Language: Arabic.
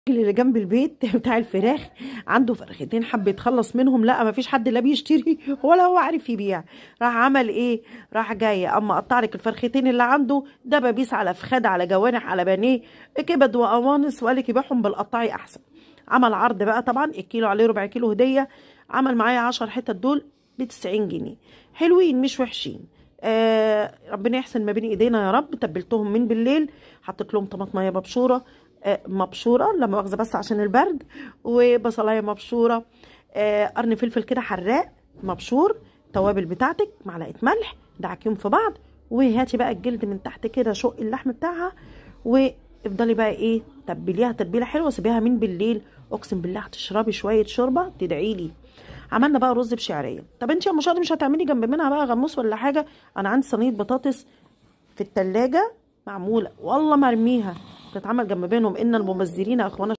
اللي جنب البيت بتاع الفراخ عنده فرختين، حب يتخلص منهم، لا مفيش حد لا بيشتري ولا هو عارف يبيع. راح عمل ايه؟ راح جاي اما قطع لك الفرختين اللي عنده دبابيس على فخاد على جوانح على بانيه كبد وقوانص، وقال لك يبيعهم بالقطاعي احسن. عمل عرض بقى، طبعا الكيلو عليه ربع كيلو هديه. عمل معايا 10 حتت دول ب 90 جنيه، حلوين مش وحشين. ربنا يحسن ما بين ايدينا يا رب. تبلتهم من بالليل، حطيت لهم طماطميه مبشوره، مبشوره لا مؤاخذه بس عشان البرد، وبصلايه مبشوره، قرن فلفل كده حراق مبشور، توابل بتاعتك، معلقه ملح، دعكيهم في بعض. وهاتي بقى الجلد من تحت كده، شق اللحم بتاعها، وافضلي بقى ايه تبليها تتبيله حلوه، سيبيها من بالليل. اقسم بالله هتشربي شويه شوربه تدعي لي. عملنا بقى رز بشعريه. طب انت يا مشاهده مش هتعملي جنب منها بقى غموس ولا حاجه؟ انا عندي صينيه بطاطس في التلاجة معموله والله مرميها، تتعمل جنب بينهم ان المبذرين اخوانا